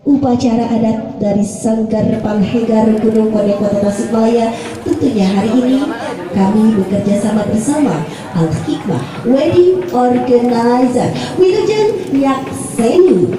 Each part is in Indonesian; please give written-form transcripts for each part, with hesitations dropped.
upacara adat dari Sanggar Panghegar Gunung Kode Kota Tasikmalaya. Tentunya hari ini kami bekerja sama bersama Al Hikmah Wedding Organizer Wilujeng Nyakseni.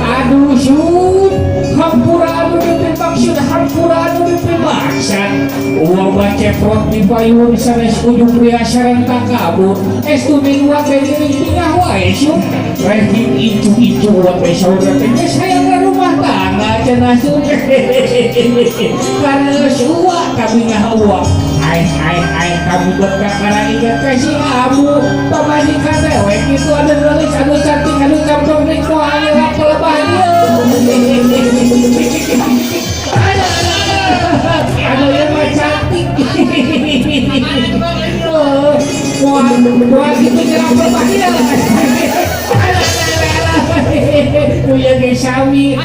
Aduh shoot, hampura anu dipimaksud, hampura anu dipimaksud. Uang baceprot di payung sanes ujung pria sareng kabur. Estu mingguan dari tengah wae shoot. Ranking icu-icu wae saudara teh sayang rumah tangga cenah shoot. Karena suwa kami ngahawa. Ai kamu berkakara ingat kasih abu pamajikan dewe itu ada nulis anu cantik anu campur niko anu kelebahnya anu yang mah cantik wah gitu nyerang kelebahnya punya gesami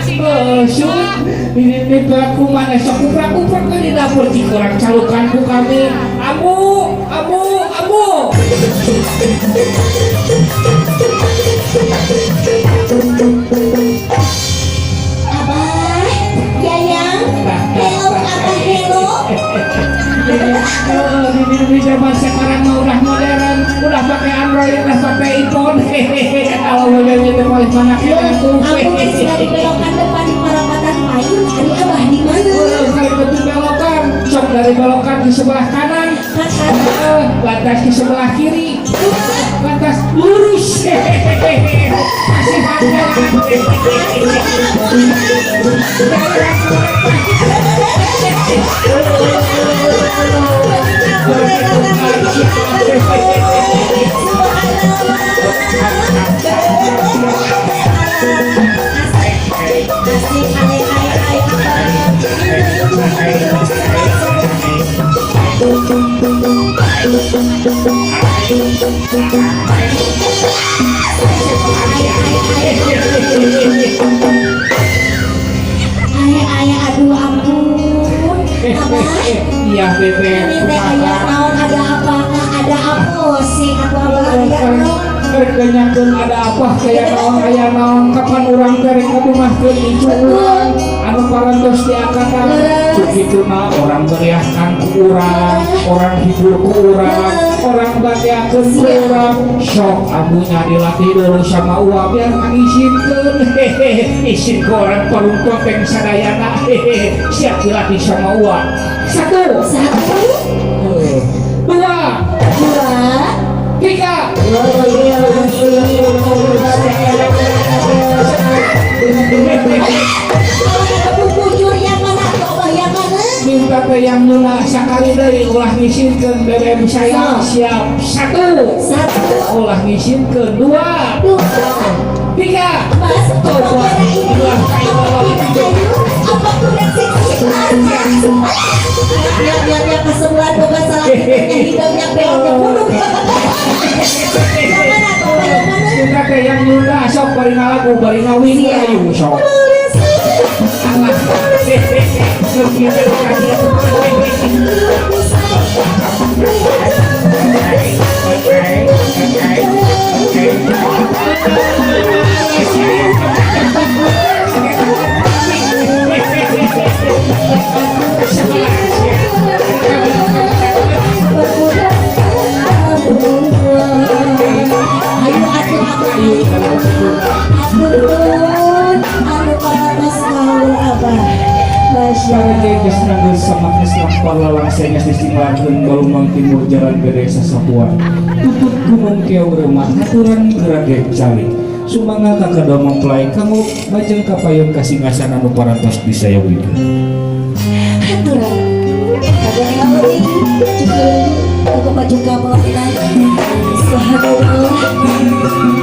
shoot ini pelaku mana sok uprak kan di dapur di kurang calukanku kami abu Abah, Yayang, hello. Di zaman sekarang mah udah modern, udah pakai Android, udah pakai iPhone. Kalau model itu paling mana aku Dari belokan depan di perapatan payung, hari Abah di mana? Kali betul belokan, sok dari belokan di sebelah kanan, lantas di sebelah kiri, lantas lurus. Masih Abah. Iya bebe. Ini teh aya naon ada apa? Ada apa sih atuh Abah aya naon? Kerjanyakeun ada apa kayak naon kapan urang teh ngadumahkeun icuan anu parantos diangkatan cukituna orang beriahkan ku urang orang hibur ku urang orang bagiakeun ku urang sok abunya dilatih dulu sama uang biar ngisinkeun isin ke orang parung topeng sadayana siap dilatih sama uang satu dua tiga Bujur yang mana coba yang mana? minta teh yang nuna sakali deui ulah ngisinkeun bebem saya siap satu ulah ngisinkeun dua tiga Mas, coba ulah apa kurang seksi biar kesembuhan bukan salah hidupnya hidupnya belnya buruk yang mana coba yang mana? minta teh yang nuna sok bari ngalagu bari ngawin ayu sok alah Balumang timur jalan Gedesa Sapuan tutut gunung keong remah aturan gerage cari sumanga kakada mempelai kamu bajeng kapayun kasih ngasan anu parantos di saya widu aturan ada yang lain juga aku baju kapelanan sehadapnya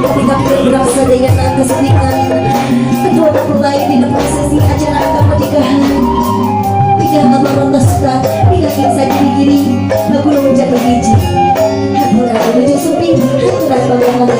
ketika berasa dengan kesepikan kedua mempelai di prosesi acara akad pernikahan tidak merontas sudah tidak bisa giri-giri aku menjadi biji aturan menuju sepi aturan bagaimana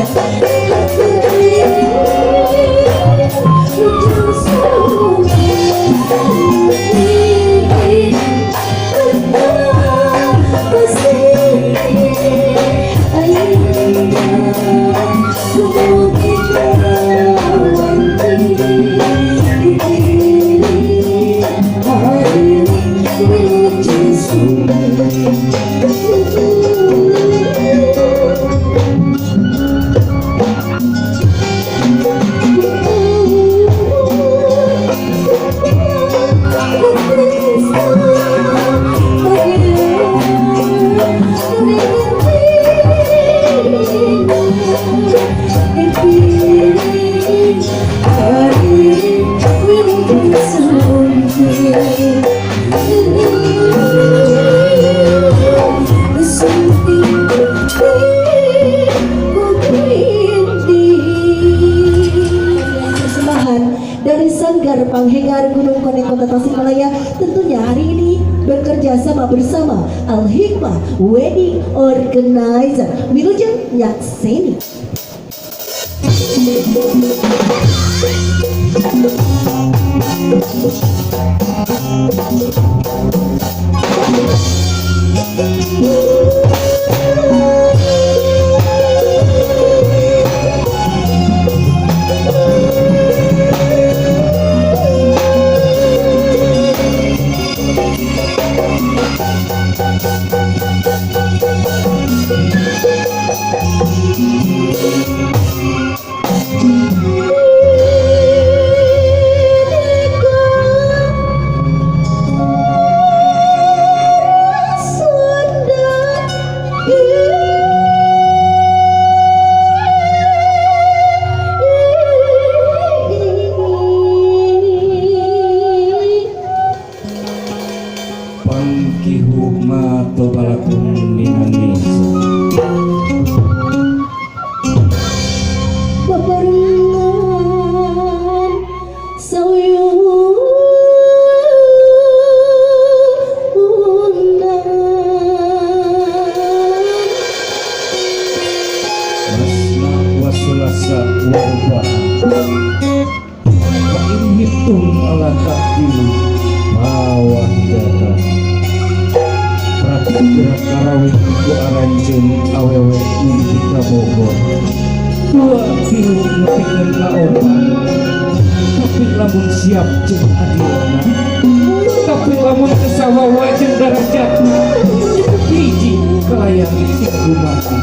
dari Sanggar Panghengar Gunung Koneng Kota Tasikmalaya tentunya hari ini bekerja sama bersama Al Hikmah Wedding Organizer Wilujeng Nyakseni. Hitung ala takdir bawah data gerak karawit ku aranjeun awewe nuju ka Bogor. Dua tilu nepikeun ka opan. Tapi lamun siap jeung adilna. Tapi lamun kesawawa jeung darajatna. Itu hiji kelayan tinggu mati.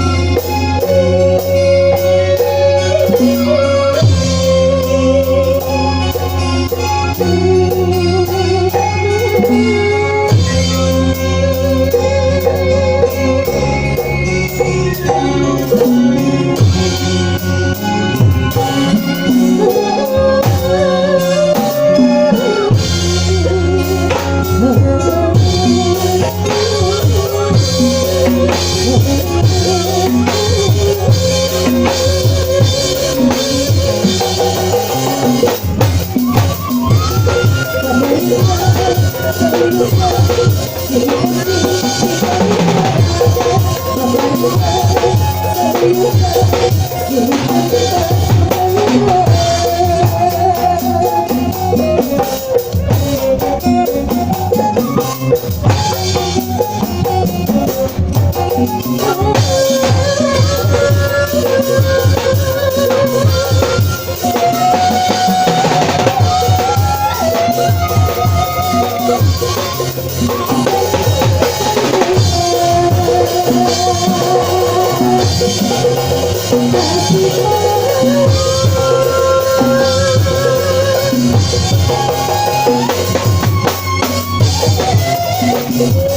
Thank you.